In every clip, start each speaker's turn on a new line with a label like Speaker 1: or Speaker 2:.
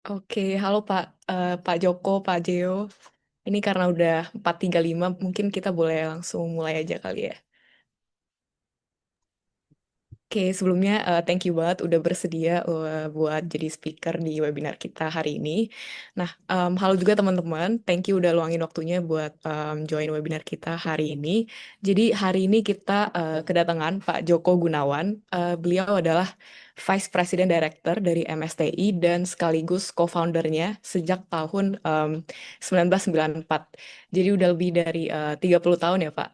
Speaker 1: Oke, halo Pak Joko, Pak Jeo. Ini karena udah 4:35, mungkin kita boleh langsung mulai aja kali ya. Oke, sebelumnya thank you banget udah bersedia buat jadi speaker di webinar kita hari ini. Nah, halo juga teman-teman, thank you udah luangin waktunya buat join webinar kita hari ini. Jadi hari ini kita kedatangan Pak Joko Gunawan. Beliau adalah Vice President Director dari MSTI dan sekaligus co-foundernya sejak tahun 1994. Jadi udah lebih dari 30 tahun ya Pak.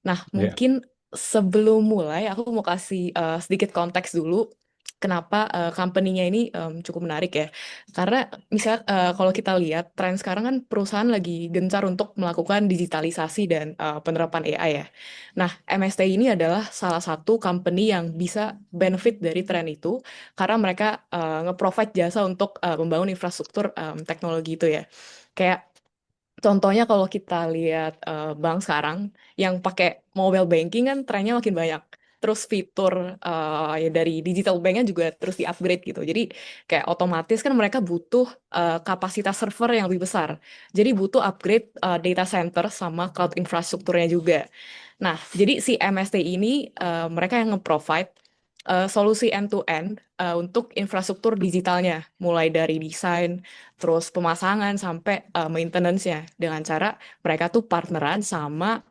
Speaker 1: Nah,
Speaker 2: Ya,
Speaker 1: mungkin sebelum mulai, aku mau kasih sedikit konteks dulu kenapa company-nya ini cukup menarik ya. Karena misal kalau kita lihat tren sekarang kan perusahaan lagi gencar untuk melakukan digitalisasi dan penerapan AI ya. Nah, MSTI ini adalah salah satu company yang bisa benefit dari tren itu karena mereka nge-provide jasa untuk membangun infrastruktur teknologi itu ya. Kayak contohnya kalau kita lihat bank sekarang yang pakai mobile banking kan trennya makin banyak. Terus fitur ya dari digital banknya juga terus di-upgrade gitu. Jadi kayak otomatis kan mereka butuh kapasitas server yang lebih besar. Jadi butuh upgrade data center sama cloud infrastrukturnya juga. Nah, jadi si MST ini mereka yang nge-provide solusi end-to-end untuk infrastruktur digitalnya, mulai dari desain, terus pemasangan sampai maintenance-nya dengan cara mereka tuh partneran sama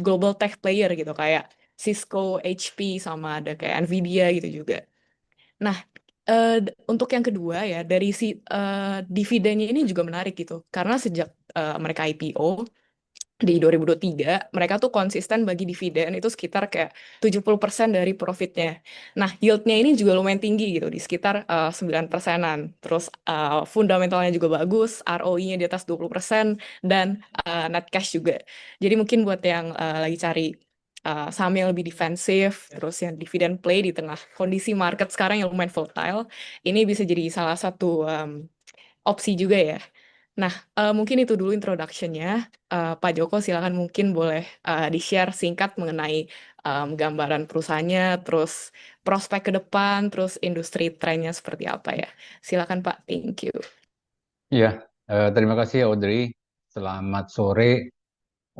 Speaker 1: global tech player gitu kayak Cisco, HP sama ada kayak Nvidia gitu juga. Nah, untuk yang kedua ya dari si dividennya ini juga menarik gitu karena sejak mereka IPO di 2023, mereka tuh konsisten bagi dividen itu sekitar kayak 70% dari profitnya. Nah, yieldnya ini juga lumayan tinggi gitu, di sekitar 9 persenan. Terus fundamentalnya juga bagus, ROI-nya di atas 20%, dan net cash juga. Jadi mungkin buat yang lagi cari saham yang lebih defensif, terus yang dividen play di tengah kondisi market sekarang yang lumayan volatile, ini bisa jadi salah satu opsi juga ya. Nah, mungkin itu dulu introduction-nya. Pak Joko, silakan mungkin boleh di-share singkat mengenai gambaran perusahaannya, terus prospek ke depan, terus industri trennya seperti apa ya. Silakan Pak, thank you.
Speaker 2: iya. Terima kasih Audrey. Selamat sore,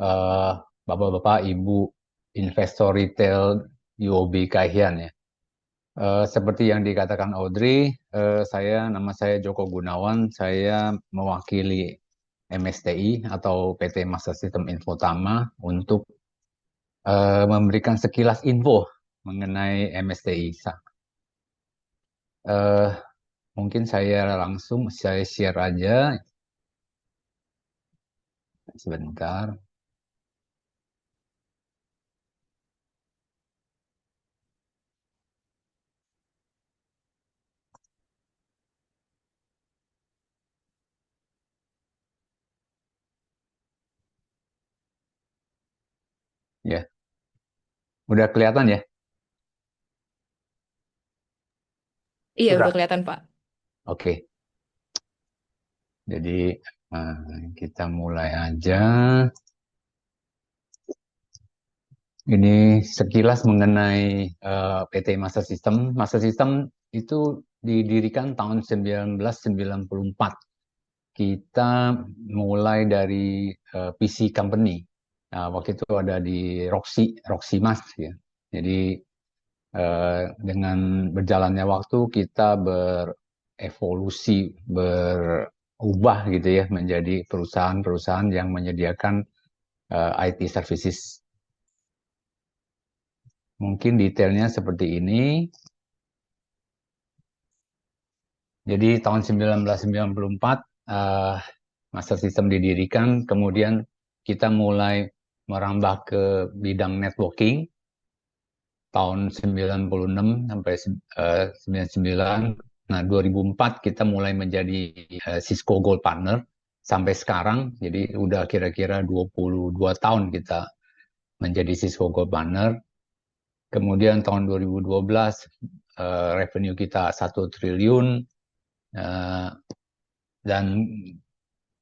Speaker 2: eh, Bapak-bapak, Ibu, investor retail UOB Kaihian ya. Seperti yang dikatakan Audrey, nama saya Joko Gunawan. Saya mewakili MSTI atau PT Master System Infotama untuk memberikan sekilas info mengenai MSTI. Eh, Mungkin saya share aja sebentar. Ya, udah kelihatan ya?
Speaker 1: Iya, udah
Speaker 2: Sudah.
Speaker 1: kelihatan Pak.
Speaker 2: Oke, jadi kita mulai aja. Ini sekilas mengenai PT Master System. Master System itu didirikan tahun 1994. Kita mulai dari PC Company. Nah, waktu itu ada di Roxy Mas ya. Jadi dengan berjalannya waktu kita berevolusi, berubah gitu ya menjadi perusahaan-perusahaan yang menyediakan IT services. Mungkin detailnya seperti ini. Jadi tahun 1994 Master System didirikan, kemudian kita mulai merambah ke bidang networking tahun 96 sampai 99. Nah, 2004 kita mulai menjadi Cisco Gold Partner sampai sekarang. Jadi udah kira-kira 22 tahun kita menjadi Cisco Gold Partner. Kemudian tahun 2012 revenue kita 1 triliun. Eh, dan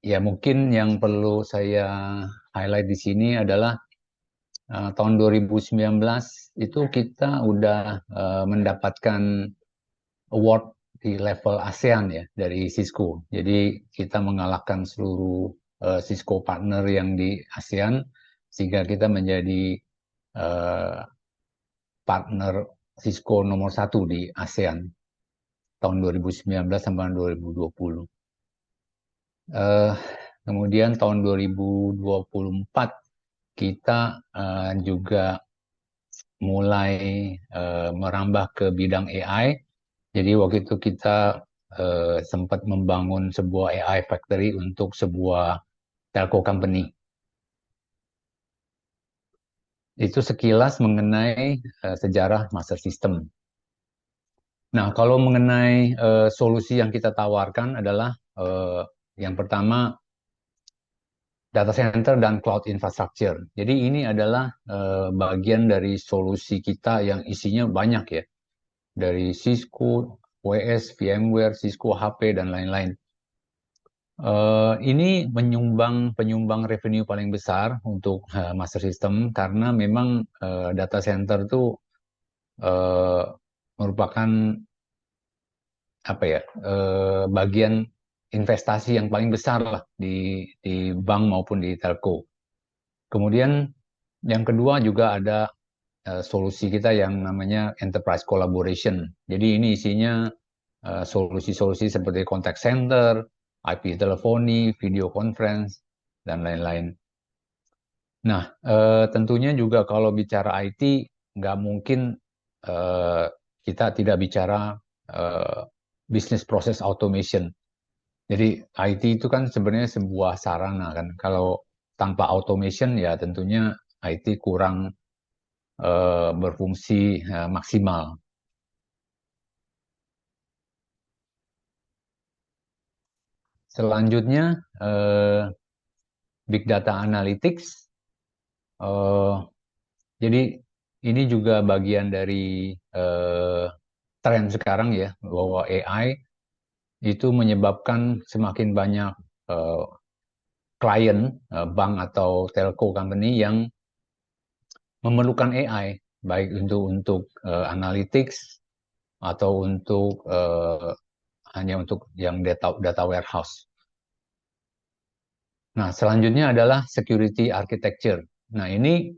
Speaker 2: ya mungkin yang perlu saya highlight di sini adalah tahun 2019 itu kita udah mendapatkan award di level ASEAN ya dari Cisco. Jadi kita mengalahkan seluruh Cisco partner yang di ASEAN sehingga kita menjadi eh, partner Cisco nomor satu di ASEAN tahun 2019 sampai 2020. Eh, Kemudian tahun 2024 kita juga mulai merambah ke bidang AI. Jadi waktu itu kita sempat membangun sebuah AI factory untuk sebuah telco company. Itu sekilas mengenai sejarah master system. Nah, kalau mengenai solusi yang kita tawarkan adalah yang pertama data center dan cloud infrastructure. Jadi ini adalah bagian dari solusi kita yang isinya banyak ya, dari Cisco, WS, VMware, Cisco HP dan lain-lain. Ini penyumbang revenue paling besar untuk master system karena memang data center itu eh, merupakan apa ya bagian investasi yang paling besar lah di bank maupun di telco. Kemudian yang kedua juga ada solusi kita yang namanya enterprise collaboration. Jadi ini isinya solusi-solusi seperti contact center, IP teleponi, video conference, dan lain-lain. Nah, tentunya juga kalau bicara IT, nggak mungkin eh, kita tidak bicara eh, business process automation. Jadi IT itu kan sebenarnya sebuah sarana kan. Kalau tanpa automation ya tentunya IT kurang berfungsi maksimal. Selanjutnya, Big Data Analytics. eh, jadi ini juga bagian dari eh, tren sekarang ya, bahwa AI itu menyebabkan semakin banyak eh, klien, bank atau telco company yang memerlukan AI, baik untuk analytics atau untuk hanya untuk yang data warehouse. Nah, selanjutnya adalah security architecture. Nah, ini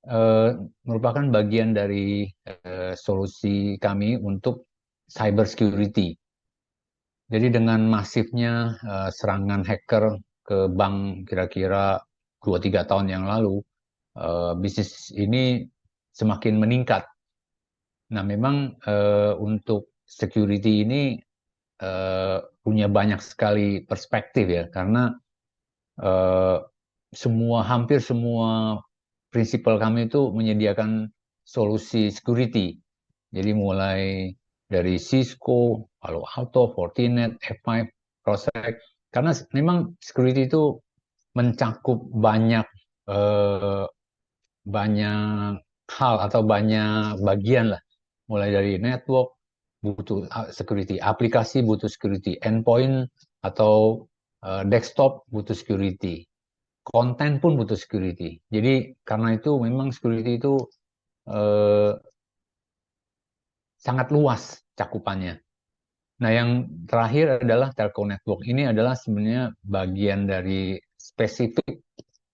Speaker 2: eh, merupakan bagian dari solusi kami untuk cyber security. Jadi dengan masifnya serangan hacker ke bank kira-kira 2-3 tahun yang lalu, bisnis ini semakin meningkat. Nah, memang untuk security ini punya banyak sekali perspektif ya, karena eh, hampir semua prinsipal kami itu menyediakan solusi security. Jadi mulai dari Cisco, Palo Alto, Fortinet, F5, Prosec. Karena memang security itu mencakup banyak eh, banyak hal atau banyak bagian lah. Mulai dari network butuh security, aplikasi butuh security, endpoint atau desktop butuh security, konten pun butuh security. Jadi karena itu memang security itu eh, sangat luas cakupannya. Nah, yang terakhir adalah telco network. Ini adalah sebenarnya bagian dari spesifik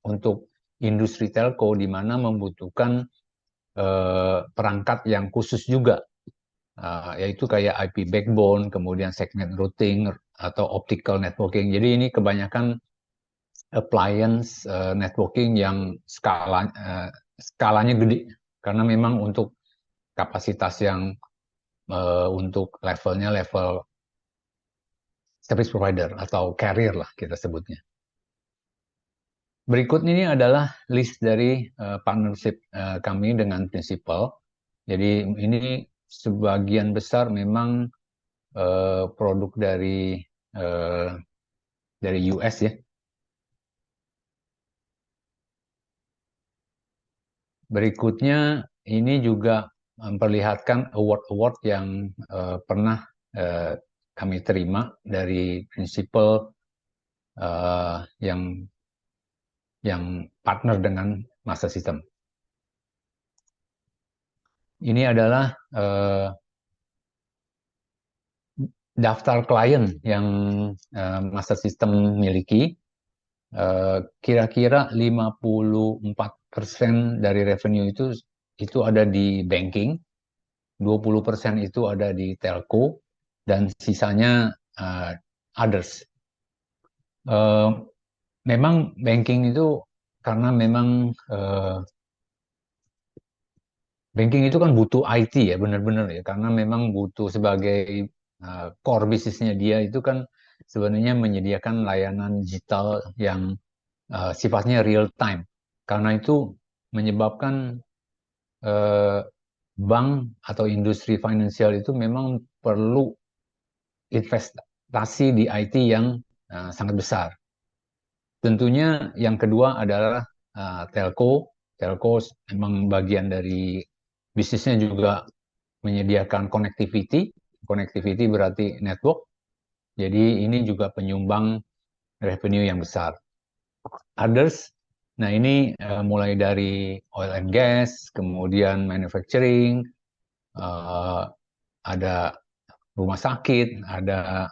Speaker 2: untuk industri telco di mana membutuhkan perangkat yang khusus juga, yaitu kayak IP backbone, kemudian segment routing atau optical networking. Jadi ini kebanyakan appliance networking yang skalanya gede karena memang untuk kapasitas yang untuk levelnya level service provider atau carrier lah kita sebutnya. Berikut ini adalah list dari partnership kami dengan prinsipal. Jadi ini sebagian besar memang produk uh, dari US ya. Berikutnya ini juga memperlihatkan award-award yang pernah uh, kami terima dari prinsipal yang partner dengan Master System. Ini adalah daftar klien yang Master System miliki, kira-kira 54% dari revenue itu ada di banking, 20% itu ada di telco, dan sisanya others. Eh, Memang banking itu karena memang banking itu kan butuh IT ya, benar-benar ya, karena memang butuh sebagai core bisnisnya dia itu kan sebenarnya menyediakan layanan digital yang sifatnya real time. Karena itu menyebabkan eh, bank atau industri finansial itu memang perlu investasi di IT yang sangat besar. Tentunya yang kedua adalah telco. Telco memang bagian dari bisnisnya juga menyediakan connectivity. Connectivity berarti network. Jadi ini juga penyumbang revenue yang besar. Others, nah ini mulai dari oil and gas, kemudian manufacturing, eh, ada rumah sakit, ada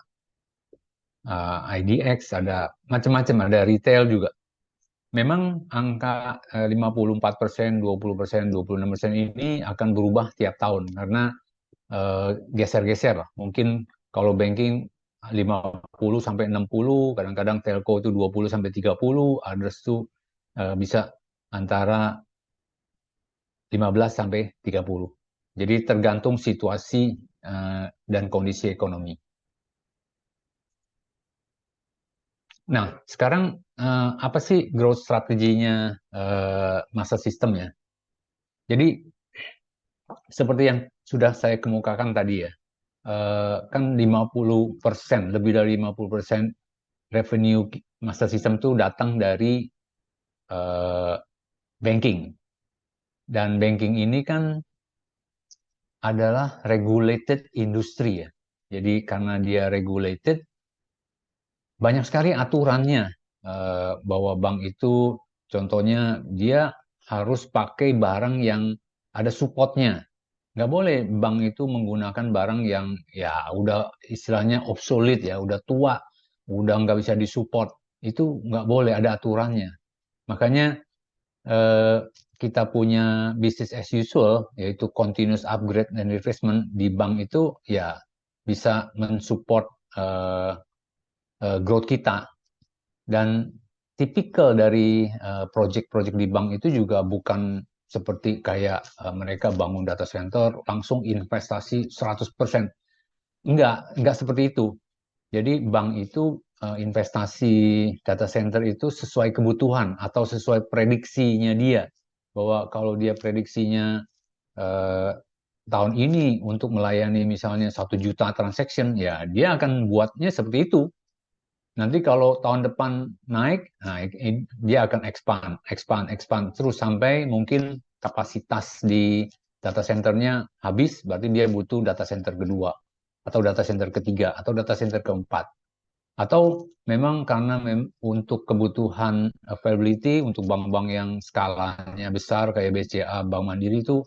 Speaker 2: IDX, ada macam-macam, ada retail juga. Memang angka 54%, 20%, 26% ini akan berubah tiap tahun karena geser-geser lah. Mungkin kalau banking 50 sampai 60, kadang-kadang telco itu 20 sampai 30, others itu bisa antara 15 sampai 30. Jadi tergantung situasi dan kondisi ekonomi. Nah, sekarang apa sih growth strateginya masa sistem ya? Jadi seperti yang sudah saya kemukakan tadi ya, kan 50%, lebih dari 50% revenue master system itu datang dari eh, banking. Dan banking ini kan adalah regulated industry ya. Jadi karena dia regulated, banyak sekali aturannya bahwa bank itu contohnya dia harus pakai barang yang ada supportnya. Nggak boleh bank itu menggunakan barang yang ya udah istilahnya obsolete ya, udah tua, udah nggak bisa disupport. Itu nggak boleh, ada aturannya. Makanya eh, kita punya business as usual, yaitu continuous upgrade dan replacement di bank itu ya bisa mensupport eh, growth kita. Dan tipikal dari project-project di bank itu juga bukan seperti kayak mereka bangun data center langsung investasi 100%. Enggak seperti itu. Jadi bank itu investasi data center itu sesuai kebutuhan atau sesuai prediksinya dia. Bahwa kalau dia prediksinya eh, tahun ini untuk melayani misalnya 1 juta transaction, ya dia akan buatnya seperti itu. Nanti kalau tahun depan naik, nah, dia akan expand, expand, expand terus sampai mungkin kapasitas di data centernya habis, berarti dia butuh data center kedua, atau data center ketiga, atau data center keempat. Atau memang karena untuk kebutuhan availability, untuk bank-bank yang skalanya besar kayak BCA, Bank Mandiri itu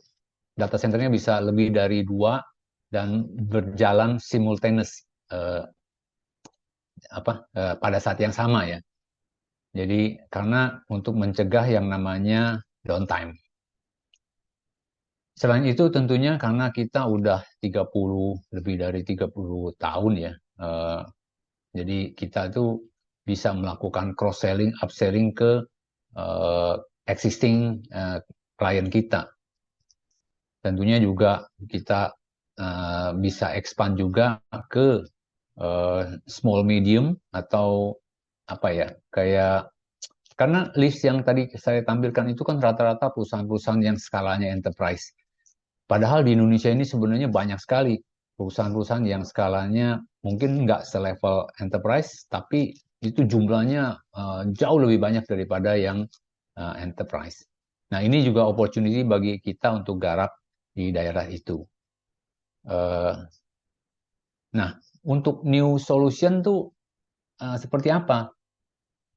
Speaker 2: data centernya bisa lebih dari dua dan berjalan simultaneous pada saat yang sama ya. Jadi karena untuk mencegah yang namanya downtime. Selain itu tentunya karena kita udah 30 lebih dari 30 tahun ya. Jadi kita tuh bisa melakukan cross selling, upselling ke eh, existing klien kita. Tentunya juga kita bisa expand juga ke small medium atau apa ya, kayak karena list yang tadi saya tampilkan itu kan rata-rata perusahaan-perusahaan yang skalanya enterprise. Padahal di Indonesia ini sebenarnya banyak sekali perusahaan-perusahaan yang skalanya mungkin nggak selevel enterprise, tapi itu jumlahnya jauh lebih banyak daripada yang enterprise. Nah, ini juga opportunity bagi kita untuk garap di daerah itu. Uh, nah, untuk new solution tuh seperti apa?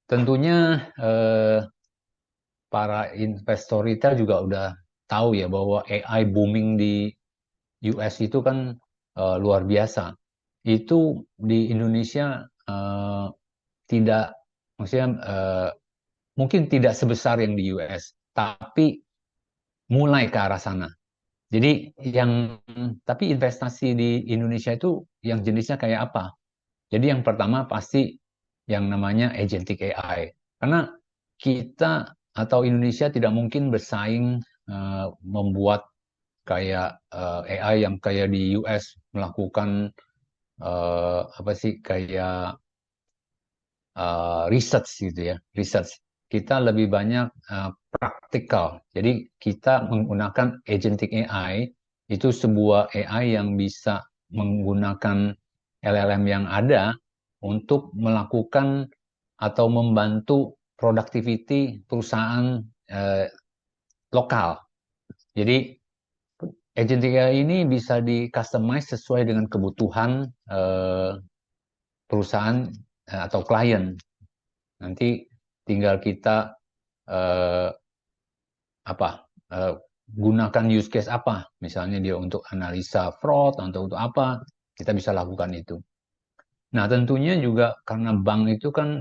Speaker 2: Tentunya para investor retail juga udah tahu ya bahwa AI booming di US itu kan luar biasa. itu di Indonesia tidak, maksudnya mungkin tidak sebesar yang di US, tapi mulai ke arah sana. Jadi tapi investasi di Indonesia itu yang jenisnya kayak apa? Jadi yang pertama pasti yang namanya agentic AI. Karena kita atau Indonesia tidak mungkin bersaing membuat kayak AI yang kayak di US melakukan apa sih kayak research gitu ya, research. Kita lebih banyak praktikal. Jadi kita menggunakan agentic AI itu sebuah AI yang bisa menggunakan LLM yang ada untuk melakukan atau membantu productivity perusahaan lokal. Jadi agentic AI ini bisa di customize sesuai dengan kebutuhan perusahaan atau klien. Nanti tinggal kita eh, apa gunakan use case apa, misalnya dia untuk analisa fraud atau untuk apa, kita bisa lakukan itu. Nah, tentunya juga karena bank itu kan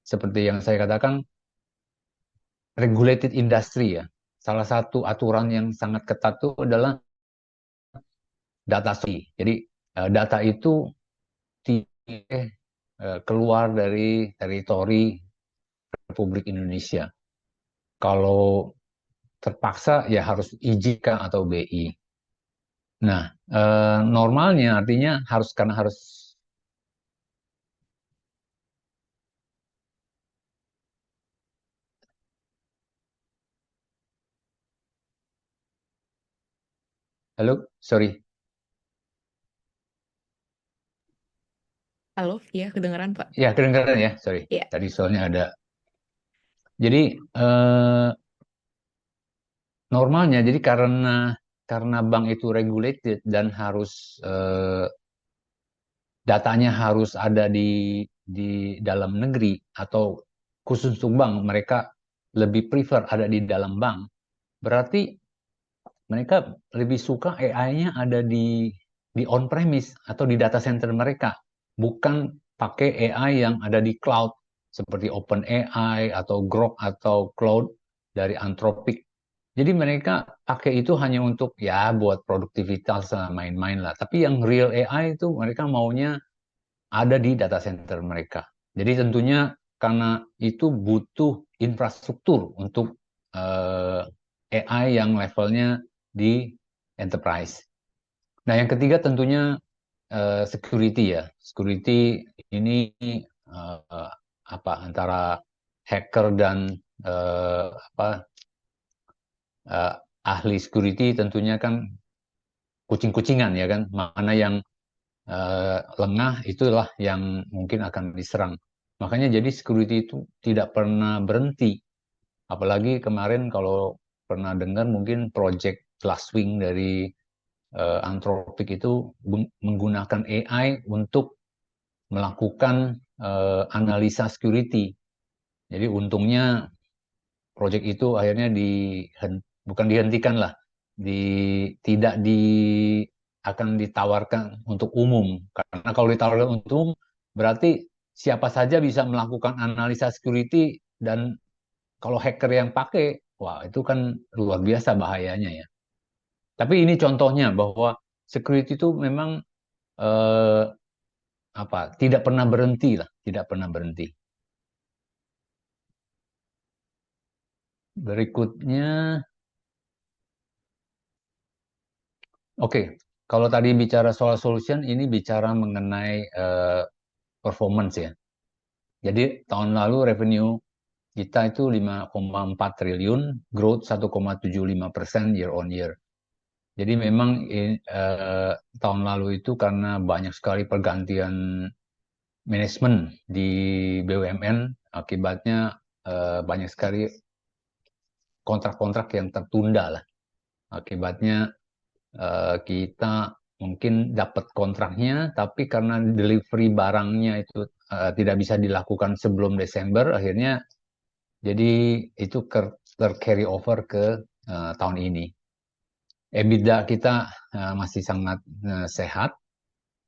Speaker 2: seperti yang saya katakan regulated industry ya. Salah satu aturan yang sangat ketat itu adalah data sovereignty. Jadi data itu tidak keluar dari teritori Republik Indonesia. Kalau terpaksa ya harus IJK atau BI. Nah, normalnya artinya harus karena harus. Halo, sorry.
Speaker 1: Halo, iya kedengeran Pak.
Speaker 2: Ya, kedengaran ya, sorry.
Speaker 1: Iya.
Speaker 2: Tadi soalnya ada. Jadi normalnya, jadi karena bank itu regulated dan harus datanya harus ada di dalam negeri atau khusus untuk bank, mereka lebih prefer ada di dalam bank. Berarti mereka lebih suka AI-nya ada di on-premise atau di data center mereka, bukan pakai AI yang ada di cloud seperti OpenAI atau Grok atau Cloud dari Anthropic. Jadi mereka pakai itu hanya untuk ya buat produktivitas main-main lah. Tapi yang real AI itu mereka maunya ada di data center mereka. Jadi tentunya karena itu butuh infrastruktur untuk AI yang levelnya di enterprise. Nah, yang ketiga tentunya security ya. Security ini uh, apa antara hacker dan apa uh, ahli security tentunya kan kucing-kucingan ya kan. Mana yang lengah itulah yang mungkin akan diserang. Makanya jadi security itu tidak pernah berhenti. Apalagi kemarin kalau pernah dengar mungkin project Glasswing dari Anthropic itu menggunakan AI untuk melakukan analisa security. Jadi untungnya project itu akhirnya bukan dihentikan lah, tidak akan ditawarkan untuk umum. Karena kalau ditawarkan untuk umum berarti siapa saja bisa melakukan analisa security dan kalau hacker yang pakai, wah itu kan luar biasa bahayanya ya. Tapi ini contohnya bahwa security itu memang eh, apa tidak pernah berhenti lah, tidak pernah berhenti. Berikutnya, oke, kalau tadi bicara soal solution, ini bicara mengenai performance ya. Jadi tahun lalu revenue kita itu 5,4 triliun, growth 1,75% year on year. Jadi memang tahun lalu itu karena banyak sekali pergantian manajemen di BUMN, akibatnya banyak sekali kontrak-kontrak yang tertunda lah. Akibatnya kita mungkin dapat kontraknya, tapi karena delivery barangnya itu tidak bisa dilakukan sebelum Desember, akhirnya jadi itu carry over ke tahun ini. EBITDA kita masih sangat sehat,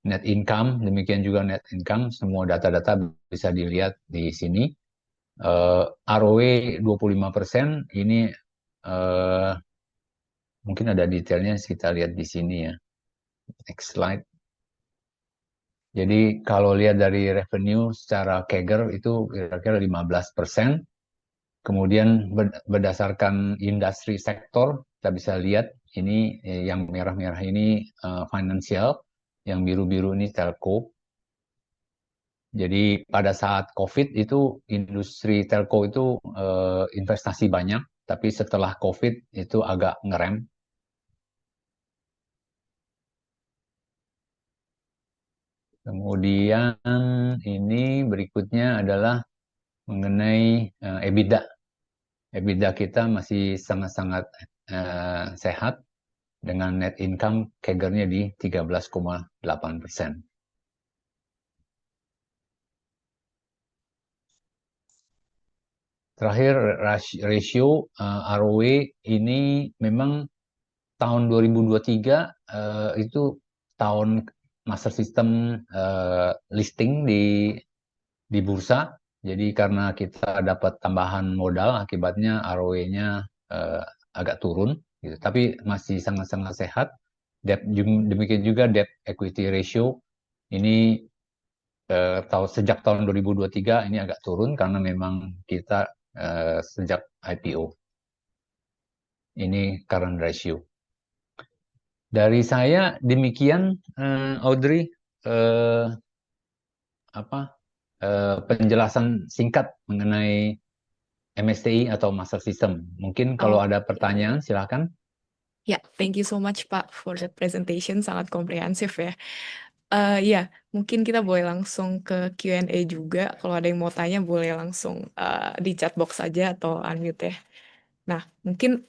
Speaker 2: net income, demikian juga net income, semua data-data bisa dilihat di sini. ROE 25%, ini eh, mungkin ada detailnya kita lihat di sini ya. Next slide. Jadi kalau lihat dari revenue secara CAGR itu kira-kira 15%. Kemudian berdasarkan industri sektor, kita bisa lihat ini yang merah-merah ini financial, yang biru-biru ini telco. Jadi pada saat COVID itu industri telco itu investasi banyak, tapi setelah COVID itu agak ngerem. Kemudian ini berikutnya adalah mengenai EBITDA. EBITDA kita masih sangat-sangat sehat dengan net income CAGR-nya di 13,8%. Terakhir rasio ROE ini memang tahun 2023 itu tahun master system listing di bursa. Jadi karena kita dapat tambahan modal, akibatnya ROE-nya agak turun, gitu. Tapi masih sangat-sangat sehat. Demikian juga debt equity ratio ini sejak tahun 2023 ini agak turun karena memang kita sejak IPO. Ini current ratio. Dari saya demikian, Audrey, eh, apa penjelasan singkat mengenai MSTI atau Master System. Mungkin kalau
Speaker 1: Oh,
Speaker 2: ada
Speaker 1: ya, ya.
Speaker 2: pertanyaan, silakan.
Speaker 1: Ya, thank you so much Pak for the presentation, sangat komprehensif ya. Ya, mungkin kita boleh langsung ke Q&A juga. Kalau ada yang mau tanya boleh langsung di chat box saja atau unmute ya. Nah, mungkin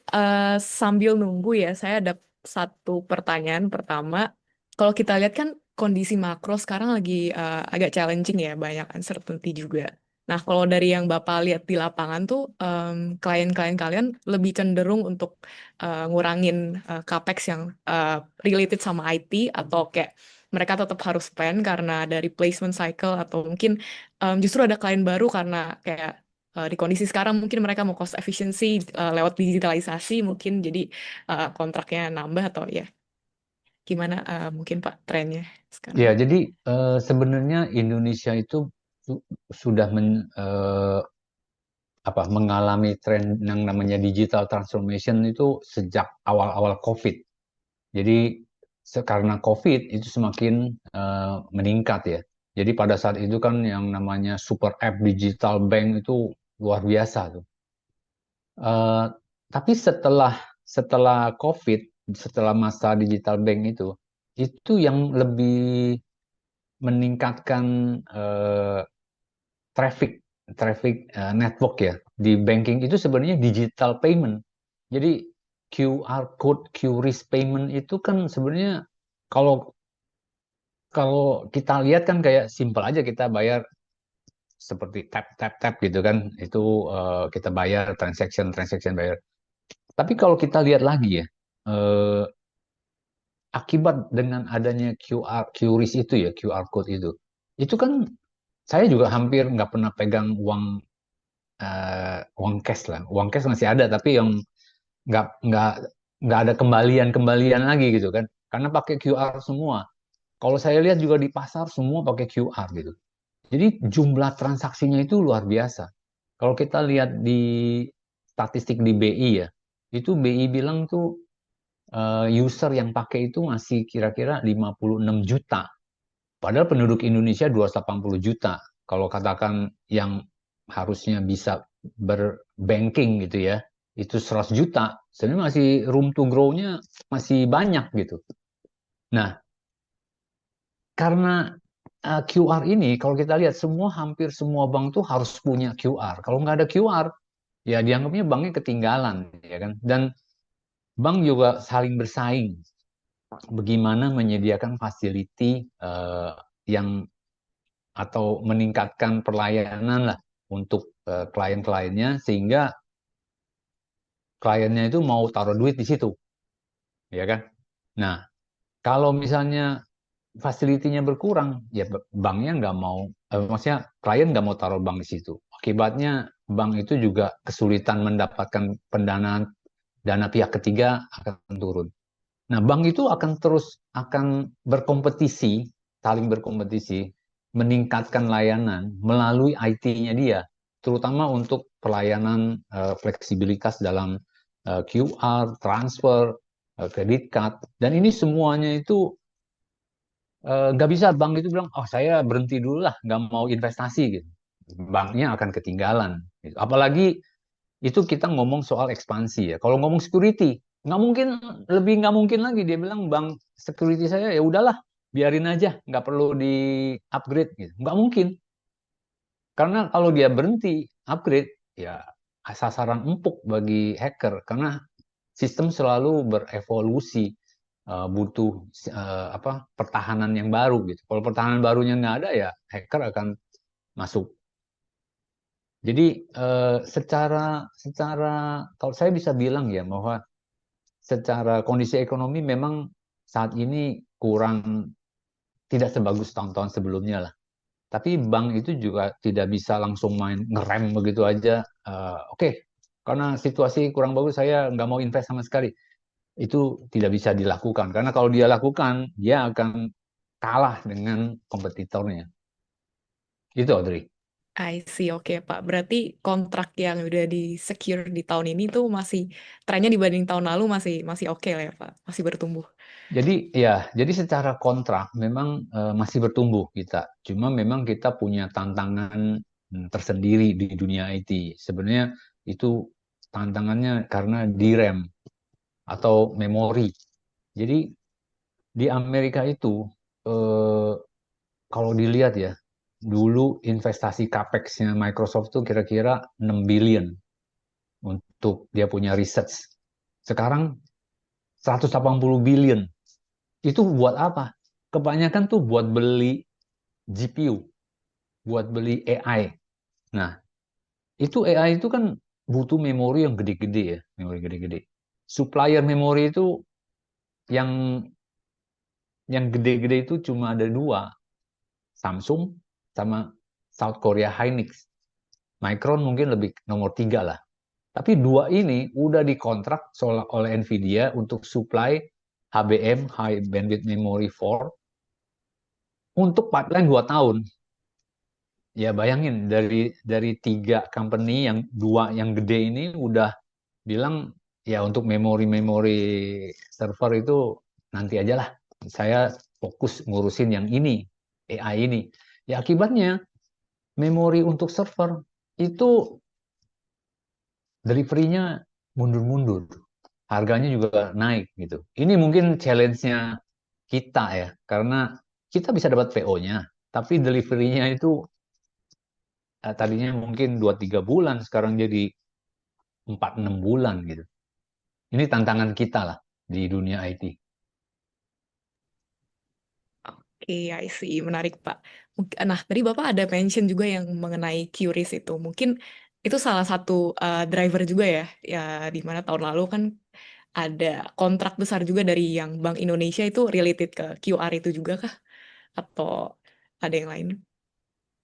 Speaker 1: sambil nunggu ya, saya ada satu pertanyaan pertama. Kalau kita lihat kan kondisi makro sekarang lagi agak challenging ya, banyak uncertainty juga. Nah, kalau dari yang Bapak lihat di lapangan tuh, klien-klien kalian lebih cenderung untuk ngurangin capex yang related sama IT atau kayak mereka tetap harus spend karena dari placement cycle atau mungkin justru ada klien baru karena kayak di kondisi sekarang mungkin mereka mau cost efficiency lewat digitalisasi mungkin jadi kontraknya nambah atau ya gimana mungkin Pak trennya sekarang.
Speaker 2: Ya, jadi sebenarnya Indonesia itu sudah mengalami tren yang namanya digital transformation itu sejak awal-awal COVID. Jadi karena COVID itu semakin meningkat ya. Jadi pada saat itu kan yang namanya super app digital bank itu luar biasa tuh. Eh, tapi setelah COVID, setelah masa digital bank itu yang lebih meningkatkan eh, traffic traffic network ya di banking itu sebenarnya digital payment. Jadi QR code, QRIS payment itu kan sebenarnya kalau kalau kita lihat kan kayak simple aja kita bayar seperti tap tap tap gitu kan. Itu kita bayar transaction transaction bayar. Tapi kalau kita lihat lagi ya, akibat dengan adanya QRIS itu ya, QR code itu kan saya juga hampir nggak pernah pegang uang cash lah. Uang cash masih ada, tapi yang nggak nggak nggak ada kembalian lagi gitu kan, karena pakai QR semua. Kalau saya lihat juga di pasar semua pakai QR gitu. Jadi jumlah transaksinya itu luar biasa. Kalau kita lihat di statistik di BI ya, itu BI bilang tuh user yang pakai itu masih kira-kira 56 juta. Padahal penduduk Indonesia 280 juta. Kalau katakan yang harusnya bisa berbanking gitu ya, itu 100 juta. Sebenarnya masih room to grow-nya masih banyak gitu. Nah, karena QR ini, kalau kita lihat hampir semua bank tuh harus punya QR. Kalau nggak ada QR, ya dianggapnya banknya ketinggalan, ya kan? Dan bank juga saling bersaing. Bagaimana menyediakan fasiliti yang atau meningkatkan pelayanan lah untuk klien-kliennya sehingga kliennya itu mau taruh duit di situ, ya kan? Nah, kalau misalnya fasilitinya berkurang, ya banknya nggak mau, maksudnya klien nggak mau taruh bank di situ. Akibatnya bank itu juga kesulitan mendapatkan pendanaan, dana pihak ketiga akan turun. Nah, bank itu akan berkompetisi, saling berkompetisi, meningkatkan layanan melalui IT-nya dia, terutama untuk pelayanan fleksibilitas dalam QR, transfer, kredit card, dan ini semuanya itu nggak bisa bank itu bilang, oh saya berhenti dulu lah, nggak mau investasi gitu. Banknya akan ketinggalan. Gitu. Apalagi itu kita ngomong soal ekspansi ya. Kalau ngomong security, nggak mungkin, lebih nggak mungkin lagi dia bilang bank security saya ya udahlah, biarin aja, nggak perlu di upgrade gitu. Nggak mungkin, karena kalau dia berhenti upgrade, ya sasaran empuk bagi hacker, karena sistem selalu berevolusi, butuh apa, pertahanan yang baru gitu. Kalau pertahanan barunya nggak ada, ya hacker akan masuk. Jadi secara secara kalau saya bisa bilang ya bahwa secara kondisi ekonomi memang saat ini kurang, tidak sebagus tahun-tahun sebelumnya lah. Tapi bank itu juga tidak bisa langsung main ngerem begitu aja. Oke, karena situasi kurang bagus saya nggak mau invest sama sekali. Itu tidak bisa dilakukan karena kalau dia lakukan dia akan kalah dengan kompetitornya. Itu Audrey.
Speaker 1: I see, oke Pak. Berarti kontrak yang udah di secure di tahun ini tuh masih trennya dibanding tahun lalu masih masih oke lah ya Pak, masih bertumbuh.
Speaker 2: Jadi secara kontrak memang masih bertumbuh kita. Cuma memang kita punya tantangan tersendiri di dunia IT. Sebenarnya itu tantangannya karena DRAM atau memori. Jadi di Amerika itu eh, kalau dilihat ya, dulu investasi capex-nya Microsoft tuh kira-kira 6 billion untuk dia punya research. Sekarang 180 billion. Itu buat apa? Kebanyakan tuh buat beli GPU, buat beli AI. Nah, itu AI itu kan butuh memori yang gede-gede ya, memori gede-gede. Supplier memori itu yang gede-gede itu cuma ada dua, Samsung sama South Korea Hynix. Micron mungkin lebih nomor tiga lah. Tapi dua ini udah dikontrak oleh Nvidia untuk supply HBM, High Bandwidth Memory 4, untuk pipeline 2 tahun. Ya bayangin, dari tiga company, yang dua yang gede ini udah bilang ya untuk memori-memori server itu nanti aja lah. Saya fokus ngurusin yang ini, AI ini. Ya akibatnya memori untuk server itu delivery-nya mundur-mundur. Harganya juga naik gitu. Ini mungkin challenge-nya kita ya, karena kita bisa dapat PO-nya, tapi delivery-nya itu tadinya mungkin 2-3 bulan, sekarang jadi 4-6 bulan gitu. Ini tantangan kita lah di dunia IT.
Speaker 1: Oke, I see. Menarik, Pak. Nah, tadi Bapak ada mention juga yang mengenai QRIS itu. Mungkin itu salah satu driver juga ya, ya di mana tahun lalu kan ada kontrak besar juga dari yang Bank Indonesia itu related ke QR itu juga kah? Atau ada yang lain?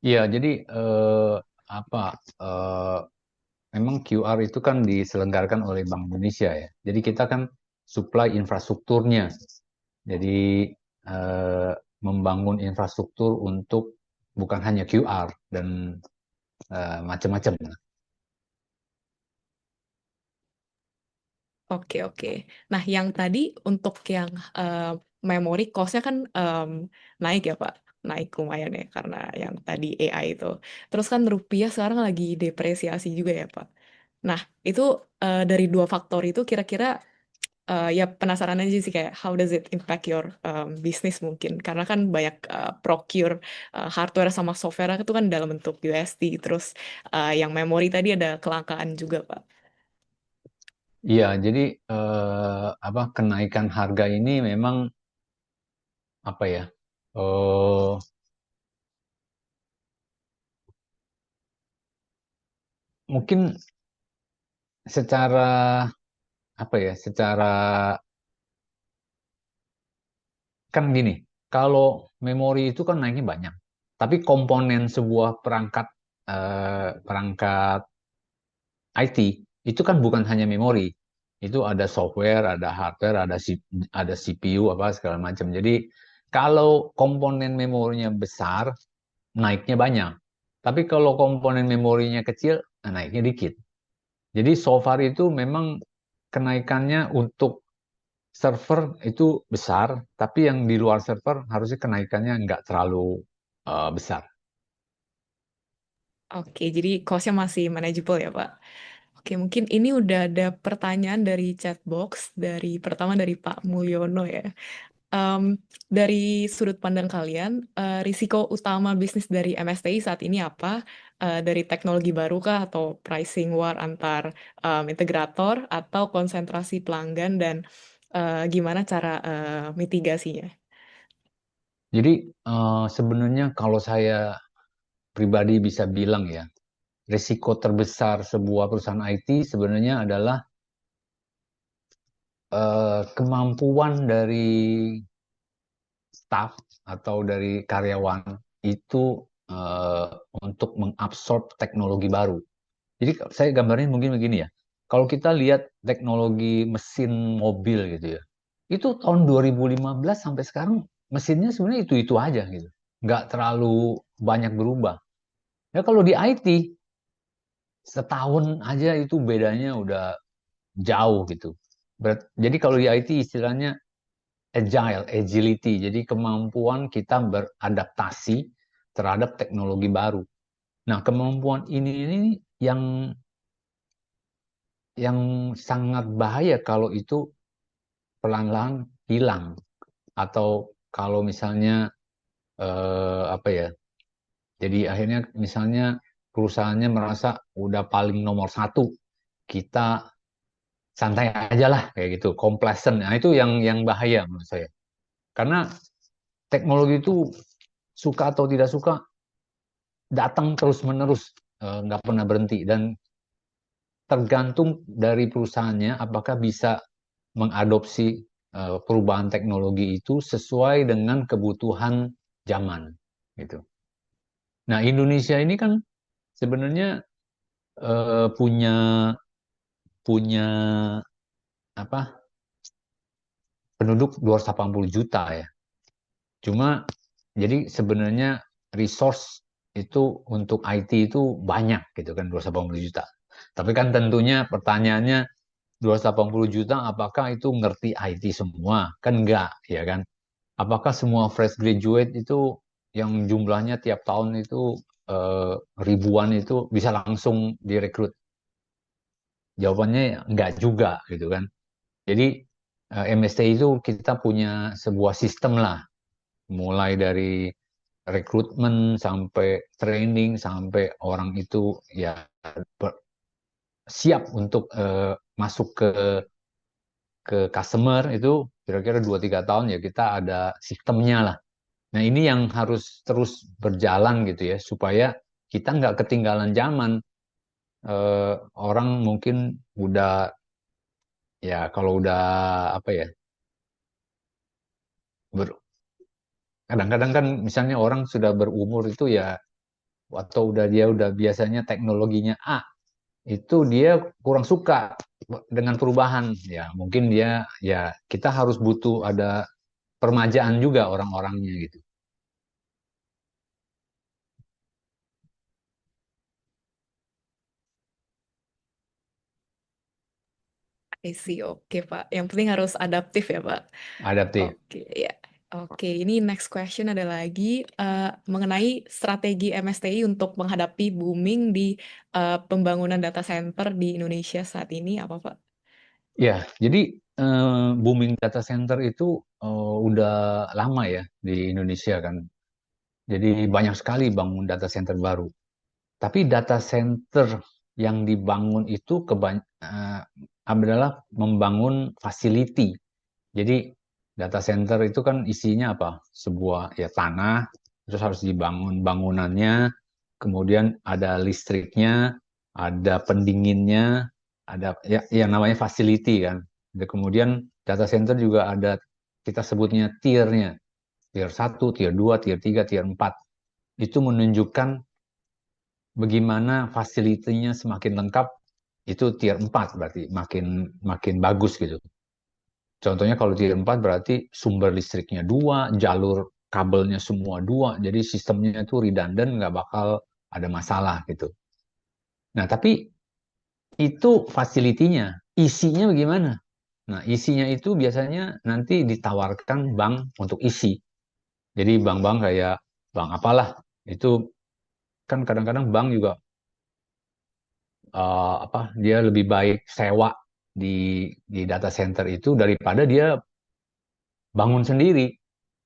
Speaker 2: Iya, jadi apa? eh, Memang QR itu kan diselenggarakan oleh Bank Indonesia ya. Jadi kita kan supply infrastrukturnya. Jadi eh, membangun infrastruktur untuk bukan hanya QR dan macam-macam.
Speaker 1: Oke, oke. Nah, yang tadi untuk yang memory cost-nya kan naik ya, Pak. Naik lumayan ya, karena yang tadi AI itu. Terus kan rupiah sekarang lagi depresiasi juga ya, Pak. Nah, itu dari dua faktor itu kira-kira ya penasaran aja sih kayak how does it impact your business mungkin. Karena kan banyak procure hardware sama software itu kan dalam bentuk USD. Terus yang memory tadi ada kelangkaan juga, Pak.
Speaker 2: Iya, jadi apa, kenaikan harga ini memang apa ya? eh Mungkin secara apa ya? Secara kan gini, Kalau memori itu kan naiknya banyak, tapi komponen sebuah perangkat IT itu kan bukan hanya memori, itu ada software, ada hardware, ada CPU apa segala macam. Jadi kalau komponen memorinya besar, naiknya banyak. Tapi kalau komponen memorinya kecil, naiknya dikit. Jadi so far itu memang kenaikannya untuk server itu besar, tapi yang di luar server harusnya kenaikannya nggak terlalu besar.
Speaker 1: Oke, jadi cost-nya masih manageable ya, Pak. Oke, mungkin ini udah ada pertanyaan dari chat box, pertama dari Pak Mulyono ya. Em, dari sudut pandang kalian, risiko utama bisnis dari MSTI saat ini apa? Dari teknologi baru kah atau pricing war antar integrator atau konsentrasi pelanggan dan gimana cara mitigasinya?
Speaker 2: Jadi sebenarnya kalau saya pribadi bisa bilang ya, risiko terbesar sebuah perusahaan IT sebenarnya adalah kemampuan dari staff atau dari karyawan itu eh, untuk mengabsorb teknologi baru. Jadi saya gambarnya mungkin begini ya. Kalau kita lihat teknologi mesin mobil gitu ya, itu tahun 2015 sampai sekarang mesinnya sebenarnya itu-itu aja gitu. Nggak terlalu banyak berubah. Ya kalau di IT, setahun aja itu bedanya udah jauh gitu. Jadi kalau di IT istilahnya agility. Jadi kemampuan kita beradaptasi terhadap teknologi baru. Nah, kemampuan ini yang yang sangat bahaya kalau itu pelan-pelan hilang atau kalau misalnya apa ya? Jadi akhirnya misalnya perusahaannya merasa udah paling nomor satu, kita santai aja lah kayak gitu, complacent. Nah, itu yang bahaya menurut saya. Karena teknologi itu suka atau tidak suka datang terus-menerus, nggak pernah berhenti dan tergantung dari perusahaannya apakah bisa mengadopsi perubahan teknologi itu sesuai dengan kebutuhan zaman gitu. Nah, Indonesia ini kan sebenarnya punya punya apa penduduk 280 juta ya. Cuma jadi sebenarnya resource itu untuk IT itu banyak gitu kan 280 juta. Tapi kan tentunya pertanyaannya 280 juta apakah itu ngerti IT semua? Kan enggak, ya kan? Apakah semua fresh graduate itu yang jumlahnya tiap tahun itu eh, ribuan itu bisa langsung direkrut? Jawabannya enggak juga gitu kan. Jadi MST itu kita punya sebuah sistem lah, mulai dari rekrutmen sampai training sampai orang itu ya siap untuk masuk ke customer itu kira-kira 2-3 tahun ya kita ada sistemnya lah. Nah ini yang harus terus berjalan gitu ya supaya kita nggak ketinggalan zaman. Orang mungkin udah ya kalau udah apa ya ber- kadang-kadang kan misalnya orang sudah berumur itu ya atau dia udah biasanya teknologinya A itu dia kurang suka dengan perubahan ya mungkin dia ya kita harus butuh ada permajaan juga orang-orangnya gitu.
Speaker 1: I see, oke Pak. Yang penting harus adaptif ya Pak.
Speaker 2: Adaptif.
Speaker 1: Oke, ya. Oke, ini next question ada lagi mengenai strategi MSTI untuk menghadapi booming di pembangunan data center di Indonesia saat ini apa Pak?
Speaker 2: Ya, jadi booming data center itu udah lama ya di Indonesia kan. Jadi banyak sekali bangun data center baru. Tapi data center yang dibangun itu adalah membangun facility. Jadi data center itu kan isinya apa? Sebuah ya tanah, terus harus dibangun bangunannya, kemudian ada listriknya, ada pendinginnya, ada ya yang namanya facility kan. Kemudian data center juga ada kita sebutnya tiernya. tier 1, tier 2, tier 3, tier 4. Itu menunjukkan bagaimana fasilitinya semakin lengkap, itu tier 4 berarti makin makin bagus gitu. Contohnya kalau tier 4 berarti sumber listriknya dua, jalur kabelnya semua dua, jadi sistemnya itu redundant, nggak bakal ada masalah gitu. Nah, tapi itu fasilitinya, isinya bagaimana? Nah, isinya itu biasanya nanti ditawarkan bank untuk isi. Jadi bank-bank kayak bank apalah, itu kan kadang-kadang bank juga dia lebih baik sewa di data center itu daripada dia bangun sendiri.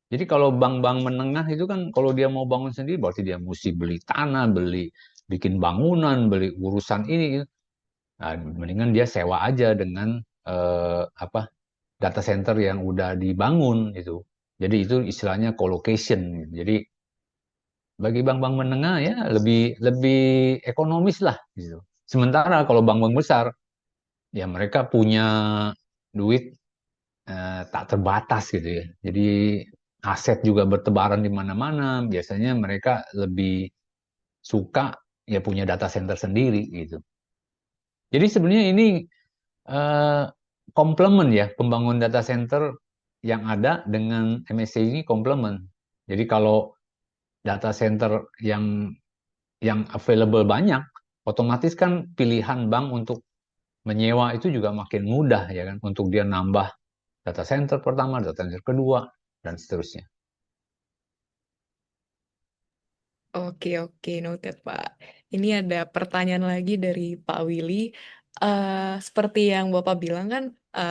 Speaker 2: Jadi kalau bank-bank menengah itu kan kalau dia mau bangun sendiri berarti dia mesti beli tanah, beli bikin bangunan, beli urusan ini. Nah, mendingan dia sewa aja dengan apa data center yang udah dibangun itu. Jadi itu istilahnya colocation. Jadi bagi bank-bank menengah ya lebih lebih ekonomis lah gitu. Sementara kalau bank-bank besar ya mereka punya duit tak terbatas gitu ya. Jadi aset juga bertebaran di mana-mana. Biasanya mereka lebih suka ya punya data center sendiri gitu. Jadi sebenarnya ini eh, komplement ya pembangun data center yang ada dengan MSC ini komplement. Jadi kalau data center yang available banyak, otomatis kan pilihan bank untuk menyewa itu juga makin mudah ya kan untuk dia nambah data center pertama, data center kedua dan seterusnya.
Speaker 1: Oke, oke, noted, Pak. Ini ada pertanyaan lagi dari Pak Willy. Seperti yang Bapak bilang kan,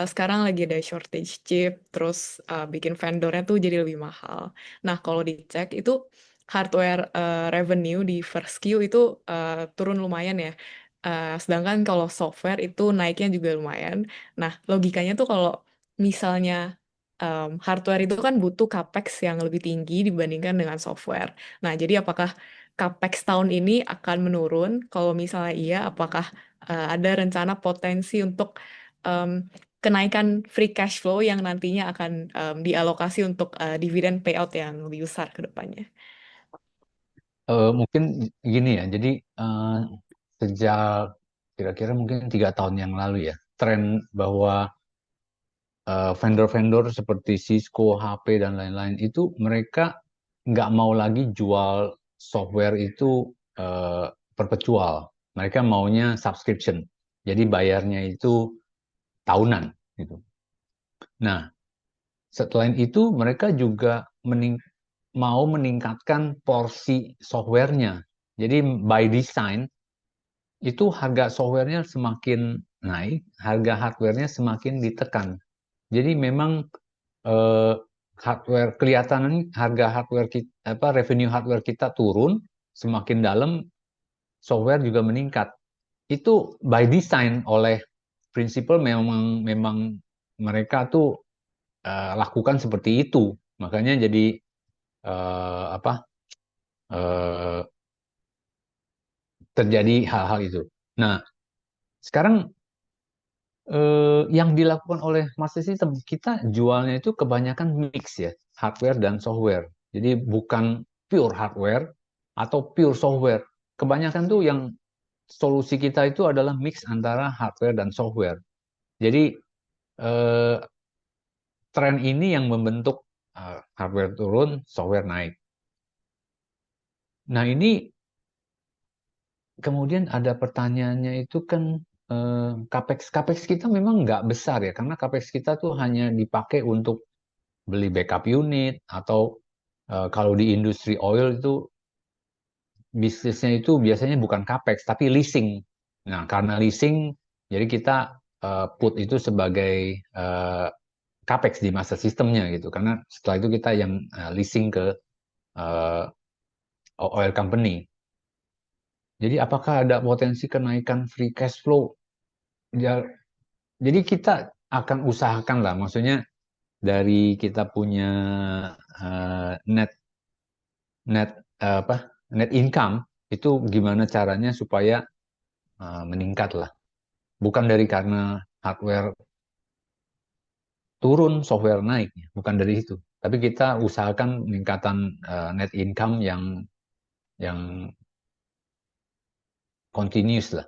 Speaker 1: sekarang lagi ada shortage chip, terus bikin vendornya tuh jadi lebih mahal. Nah, kalau dicek itu hardware revenue di first Q itu turun lumayan ya. Sedangkan kalau software itu naiknya juga lumayan. Nah, logikanya tuh kalau misalnya hardware itu kan butuh capex yang lebih tinggi dibandingkan dengan software. Nah, jadi apakah capex tahun ini akan menurun? Kalau misalnya iya, apakah ada rencana potensi untuk em, kenaikan free cash flow yang nantinya akan dialokasi untuk dividen payout yang lebih besar ke depannya?
Speaker 2: Mungkin gini ya, jadi eh, sejak kira-kira mungkin 3 tahun yang lalu ya, tren bahwa vendor-vendor seperti Cisco, HP, dan lain-lain itu mereka nggak mau lagi jual software itu eh, perpetual. Mereka maunya subscription. Jadi bayarnya itu tahunan gitu. Nah, selain itu mereka juga mau meningkatkan porsi softwarenya. Jadi by design itu harga softwarenya semakin naik, harga hardwarenya semakin ditekan. Jadi memang eh, hardware kelihatan harga hardware kita, revenue hardware kita turun, semakin dalam software juga meningkat. Itu by design oleh prinsipal memang memang mereka tuh lakukan seperti itu. Makanya jadi apa eh, terjadi hal-hal itu. Nah, sekarang yang dilakukan oleh Master System kita jualnya itu kebanyakan mix ya, hardware dan software. Jadi bukan pure hardware atau pure software. Kebanyakan tuh yang solusi kita itu adalah mix antara hardware dan software. Jadi eh, tren ini yang membentuk hardware turun, software naik. Nah ini kemudian ada pertanyaannya itu kan capex capex kita memang nggak besar ya karena capex kita tuh hanya dipakai untuk beli backup unit atau kalau di industri oil itu bisnisnya itu biasanya bukan capex tapi leasing. Nah karena leasing jadi kita put itu sebagai eh, capex di masa sistemnya gitu karena setelah itu kita yang leasing ke eh, oil company. Jadi apakah ada potensi kenaikan free cash flow? Ya, jadi kita akan usahakan lah, maksudnya dari kita punya net net apa net income itu gimana caranya supaya meningkat lah. Bukan dari karena hardware turun, software naik, bukan dari itu. Tapi kita usahakan peningkatan net income yang continuous lah.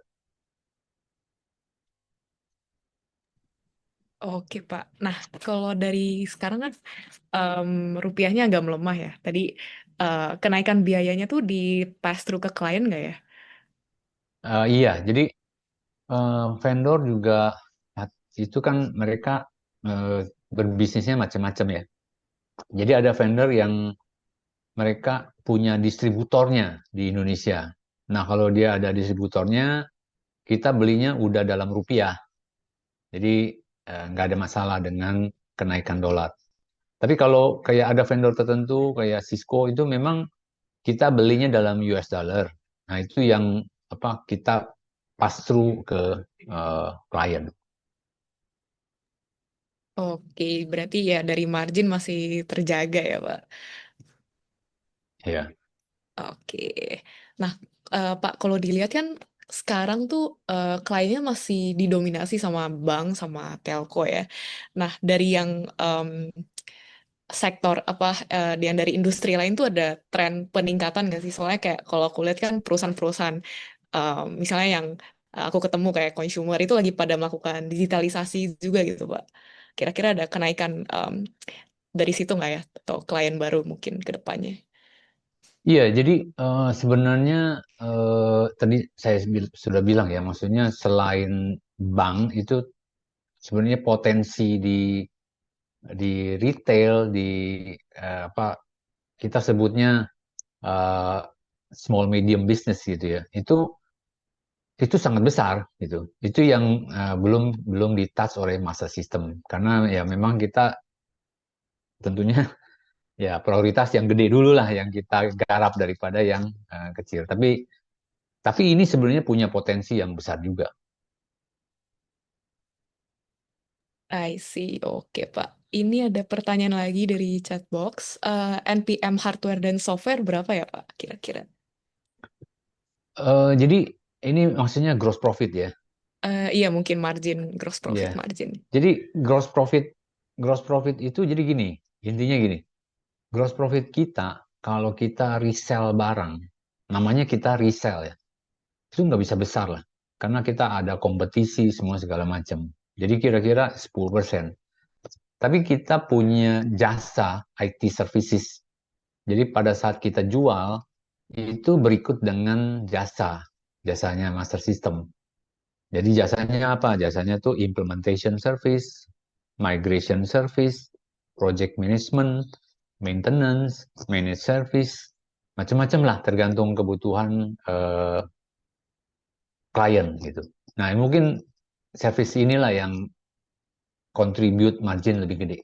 Speaker 1: Oke, Pak. Nah, kalau dari sekarang kan em, rupiahnya agak melemah ya. Tadi kenaikan biayanya tuh di pass through ke klien nggak ya?
Speaker 2: Iya, jadi vendor juga itu kan mereka eh, berbisnisnya macam-macam ya. Jadi ada vendor yang mereka punya distributornya di Indonesia. Nah, kalau dia ada distributornya, kita belinya udah dalam rupiah. Jadi nggak ada masalah dengan kenaikan dolar. Tapi kalau kayak ada vendor tertentu kayak Cisco itu memang kita belinya dalam US dollar. Nah, itu yang apa kita pass through ke klien.
Speaker 1: Oke, berarti ya dari margin masih terjaga ya, Pak.
Speaker 2: Ya.
Speaker 1: Oke. Nah, Pak, kalau dilihat kan sekarang tuh kliennya masih didominasi sama bank sama telco ya. Nah, dari yang em, sektor apa yang dari industri lain tuh ada tren peningkatan nggak sih? Soalnya kayak kalau aku lihat kan perusahaan-perusahaan misalnya yang aku ketemu kayak consumer itu lagi pada melakukan digitalisasi juga gitu, Pak. Kira-kira ada kenaikan dari situ nggak ya? Atau klien baru mungkin ke depannya?
Speaker 2: Iya, jadi sebenarnya tadi saya sudah bilang ya, maksudnya selain bank itu sebenarnya potensi di retail, di apa kita sebutnya eh, small medium business gitu ya, itu sangat besar gitu. Itu yang belum belum di touch oleh masa sistem karena ya memang kita tentunya ya prioritas yang gede dulu lah yang kita garap daripada yang kecil. Tapi ini sebenarnya punya potensi yang besar juga.
Speaker 1: I see, oke Pak. Ini ada pertanyaan lagi dari chatbox. NPM hardware dan software berapa ya Pak kira-kira?
Speaker 2: Jadi ini maksudnya gross profit ya.
Speaker 1: Iya mungkin margin, gross
Speaker 2: Iya.
Speaker 1: profit margin.
Speaker 2: Jadi gross profit itu jadi gini, intinya gini. Gross profit kita kalau kita resell barang, namanya kita resell ya. Itu nggak bisa besar lah. Karena kita ada kompetisi semua segala macam. Jadi kira-kira 10%. Tapi kita punya jasa IT services. Jadi pada saat kita jual, itu berikut dengan jasanya master system. Jadi jasanya apa? Jasanya tuh implementation service, migration service, project management, maintenance, managed service, macam-macam lah tergantung kebutuhan klien gitu. Nah, mungkin service inilah yang contribute margin lebih gede.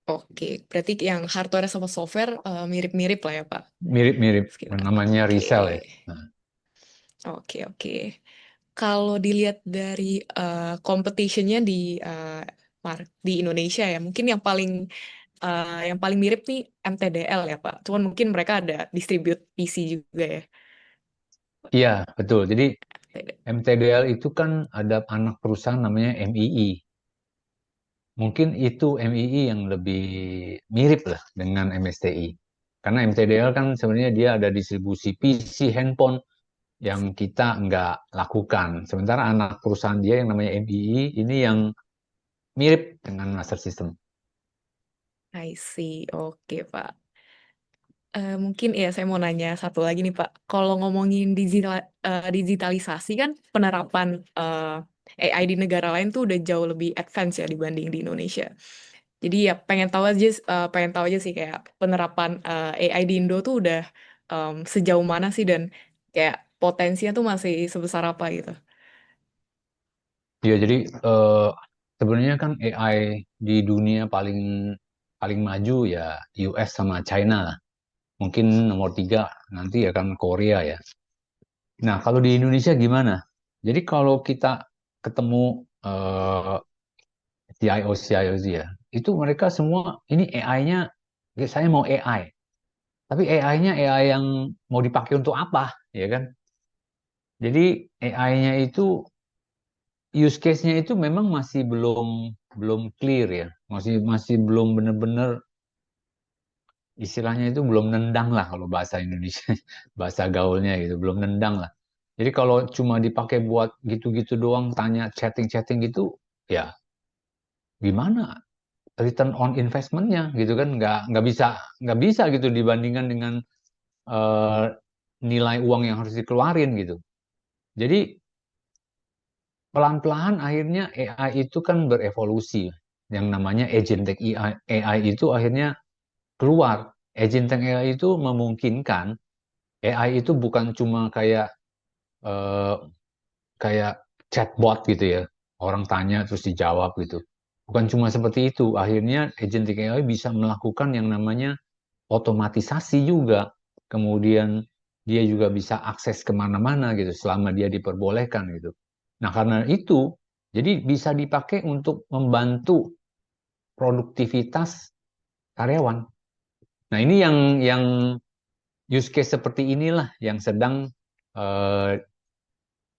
Speaker 1: Oke, berarti yang hardware sama software mirip-mirip lah ya Pak.
Speaker 2: Mirip-mirip,
Speaker 1: Sekitar.
Speaker 2: namanya
Speaker 1: Oke,
Speaker 2: resell ya. Nah,
Speaker 1: oke. Kalau dilihat dari competition-nya di di Indonesia ya, mungkin yang paling mirip nih MTDL ya Pak. Cuman mungkin mereka ada distribute PC juga ya.
Speaker 2: iya, betul. Jadi
Speaker 1: MTDL.
Speaker 2: MTDL itu kan ada anak perusahaan namanya MII. Mungkin itu MII yang lebih mirip lah dengan MSTI. Karena MTDL kan sebenarnya dia ada distribusi PC, handphone yang kita nggak lakukan. Sementara anak perusahaan dia yang namanya MII ini yang mirip dengan Master System.
Speaker 1: I see, oke Pak. Mungkin ya saya mau nanya satu lagi nih Pak. Kalau ngomongin digitalisasi kan penerapan AI di negara lain tuh udah jauh lebih advance ya dibanding di Indonesia. Jadi ya pengen tahu aja sih kayak penerapan AI di Indo tuh udah sejauh mana sih dan kayak potensinya tuh masih sebesar apa gitu.
Speaker 2: Ya, jadi eh, sebenarnya kan AI di dunia paling paling maju ya US sama China lah. Mungkin nomor tiga nanti akan Korea ya. Nah, kalau di Indonesia gimana? Jadi kalau kita ketemu CIO ya, itu mereka semua ini AI-nya, saya mau AI. Tapi AI-nya AI yang mau dipakai untuk apa, ya kan? Jadi AI-nya itu use case-nya itu memang masih belum belum clear ya, masih masih belum benar-benar istilahnya itu belum nendang lah kalau bahasa Indonesia, bahasa gaulnya gitu, belum nendang lah. Jadi kalau cuma dipakai buat gitu-gitu doang, tanya chatting-chatting gitu, ya gimana return on investment-nya gitu kan? Nggak bisa gitu dibandingkan dengan eh, nilai uang yang harus dikeluarin gitu. Jadi pelan-pelan akhirnya AI itu kan berevolusi. Yang namanya agentic AI itu akhirnya keluar. Agentic AI itu memungkinkan AI itu bukan cuma eh, kayak chatbot gitu ya. Orang tanya terus dijawab gitu. Bukan cuma seperti itu. Akhirnya agentic AI bisa melakukan yang namanya otomatisasi juga. Kemudian dia juga bisa akses kemana-mana gitu selama dia diperbolehkan gitu. Nah karena itu, jadi bisa dipakai untuk membantu produktivitas karyawan. Nah ini yang use case seperti inilah yang sedang eh,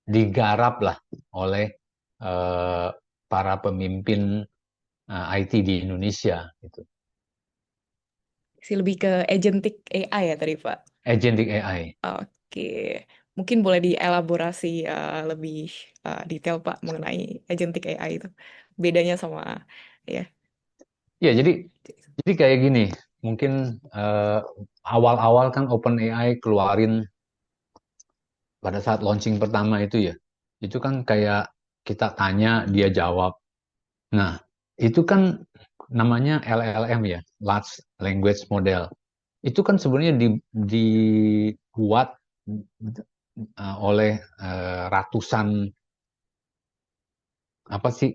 Speaker 2: digarap lah oleh eh, para pemimpin IT di Indonesia gitu.
Speaker 1: Si lebih ke agentic AI ya tadi, Pak.
Speaker 2: Agentic AI.
Speaker 1: Oke, mungkin boleh dielaborasi lebih detail Pak mengenai agentic AI itu. Bedanya sama ya.
Speaker 2: Ya jadi kayak gini, mungkin awal-awal kan OpenAI keluarin pada saat launching pertama itu ya, itu kan kayak kita tanya dia jawab. Nah, itu kan namanya LLM ya, Large Language Model. Itu kan sebenarnya dibuat oleh ratusan apa sih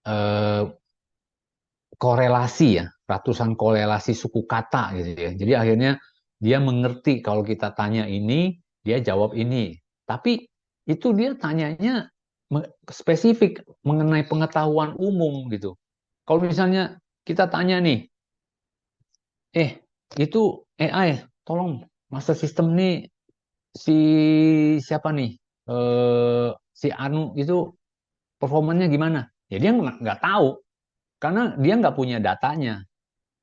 Speaker 2: eh, korelasi ya, ratusan korelasi suku kata gitu ya. Jadi akhirnya dia mengerti kalau kita tanya ini, dia jawab ini. Tapi itu dia tanyanya spesifik mengenai pengetahuan umum gitu. Kalau misalnya kita tanya nih, itu AI, tolong master system nih si siapa nih, si Anu itu performanya gimana? Ya dia nggak tahu karena dia nggak punya datanya,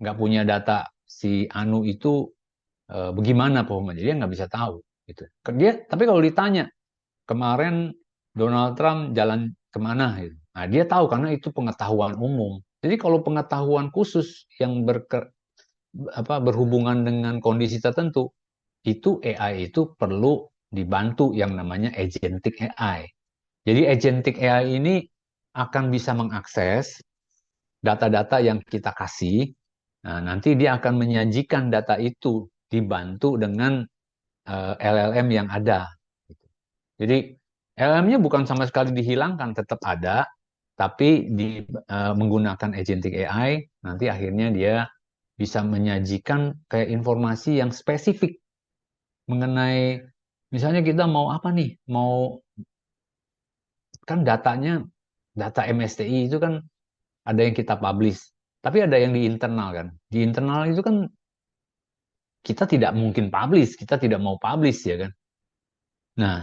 Speaker 2: nggak punya data si Anu itu bagaimana performanya, dia nggak bisa tahu gitu. Dia tapi kalau ditanya kemarin Donald Trump jalan kemana gitu, nah dia tahu karena itu pengetahuan umum. Jadi kalau pengetahuan khusus yang berhubungan dengan kondisi tertentu, itu AI itu perlu dibantu yang namanya agentic AI. Jadi agentic AI ini akan bisa mengakses data-data yang kita kasih. Nah, nanti dia akan menyajikan data itu dibantu dengan LLM yang ada. Jadi LLM-nya bukan sama sekali dihilangkan, tetap ada, tapi menggunakan agentic AI, nanti akhirnya dia bisa menyajikan kayak informasi yang spesifik mengenai, misalnya kita mau apa nih, mau kan datanya, data MSTI itu kan ada yang kita publish, tapi ada yang di internal kan. Di internal itu kan kita tidak mungkin publish, kita tidak mau publish ya kan. Nah,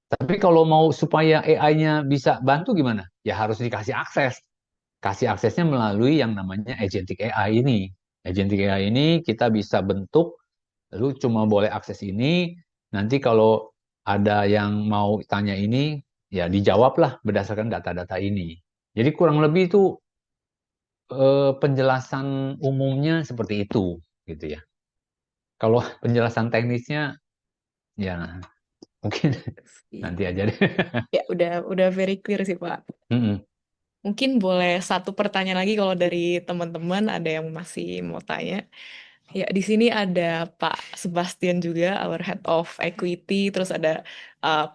Speaker 2: tapi kalau mau supaya AI-nya bisa bantu gimana? Ya harus dikasih akses. Kasih aksesnya melalui yang namanya agentic AI ini. Agentic AI ini kita bisa bentuk, lalu cuma boleh akses ini. Nanti kalau ada yang mau tanya ini, ya dijawablah berdasarkan data-data ini. Jadi kurang lebih itu penjelasan umumnya seperti itu, gitu ya. Kalau penjelasan teknisnya, ya mungkin nanti aja deh.
Speaker 1: Ya udah very clear sih Pak.
Speaker 2: Mm-mm.
Speaker 1: Mungkin boleh satu pertanyaan lagi kalau dari teman-teman ada yang masih mau tanya. Ya, di sini ada Pak Sebastian juga, our Head of Equity, terus ada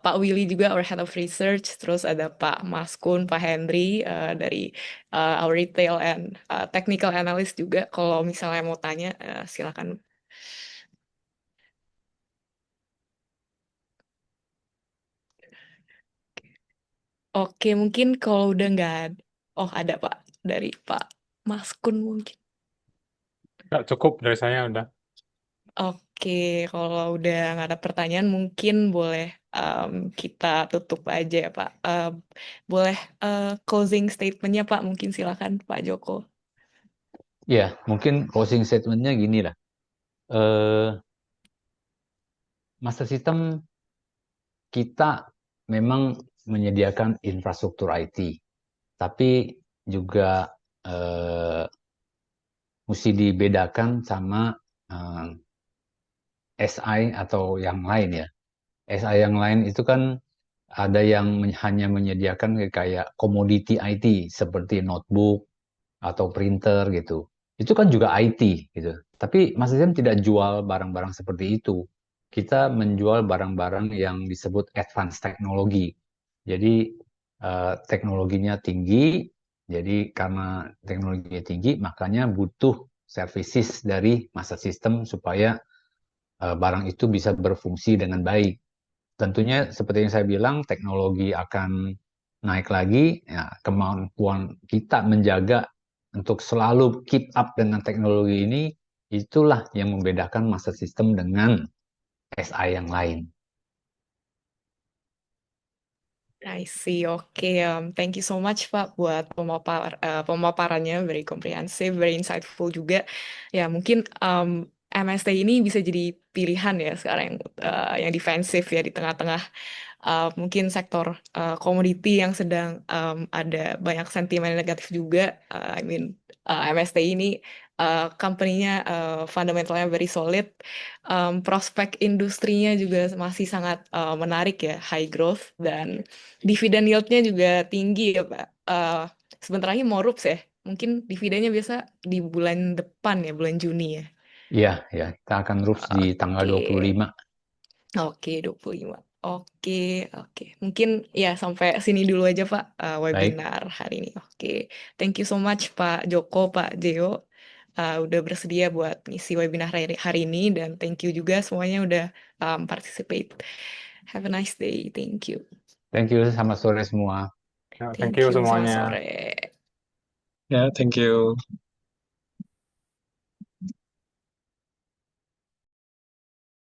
Speaker 1: Pak Willy juga, our Head of Research, terus ada Pak Maskun, Pak Henry dari our Retail and Technical Analyst juga. Kalau misalnya mau tanya, silakan. Oke, mungkin kalau udah nggak ada, oh ada Pak dari Pak Maskun mungkin.
Speaker 3: Nggak cukup dari saya udah.
Speaker 1: Oke. Oke, kalau udah nggak ada pertanyaan mungkin boleh kita tutup aja ya Pak. Boleh closing statementnya Pak, mungkin silakan Pak Joko.
Speaker 2: Ya, mungkin closing statementnya gini lah. Eh, Master System kita memang menyediakan infrastruktur IT, tapi juga mesti dibedakan sama eh, SI atau yang lain ya. SI yang lain itu kan ada yang hanya menyediakan kayak komoditi IT seperti notebook atau printer gitu. Itu kan juga IT gitu. Tapi Mas Izam tidak jual barang-barang seperti itu. Kita menjual barang-barang yang disebut advanced teknologi. Jadi teknologinya tinggi. Jadi karena teknologinya tinggi, makanya butuh services dari Master System supaya barang itu bisa berfungsi dengan baik. Tentunya seperti yang saya bilang, teknologi akan naik lagi, ya, kemampuan kita menjaga untuk selalu keep up dengan teknologi ini, itulah yang membedakan Master System dengan SI yang lain.
Speaker 1: I see, oke. Thank you so much Pak buat pemaparannya, very comprehensive, very insightful juga. Ya mungkin MST ini bisa jadi pilihan ya sekarang yang defensif ya di tengah-tengah mungkin sektor komoditi yang sedang ada banyak sentimen negatif juga. I mean MST ini company-nya fundamentalnya very solid. Prospek industrinya juga masih sangat menarik ya, high growth dan dividen yield-nya juga tinggi ya Pak. Sebentar lagi mau RUPS ya. Mungkin dividennya biasa di bulan depan ya, bulan Juni ya.
Speaker 2: Iya, ya, kita akan rups di tanggal
Speaker 1: Oke.
Speaker 2: 25.
Speaker 1: Oke, 25. Oke, oke. Mungkin ya sampai sini dulu aja Pak
Speaker 2: Baik,
Speaker 1: webinar hari ini. Oke. Thank you so much Pak Joko, Pak Jeo udah bersedia buat ngisi webinar hari ini dan thank you juga semuanya udah participate. Have a nice day. Thank you.
Speaker 2: thank you, selamat sore semua.
Speaker 3: Ya, thank
Speaker 1: Thank
Speaker 3: you
Speaker 1: you. Selamat
Speaker 3: semuanya.
Speaker 1: sore.
Speaker 4: Ya, thank you.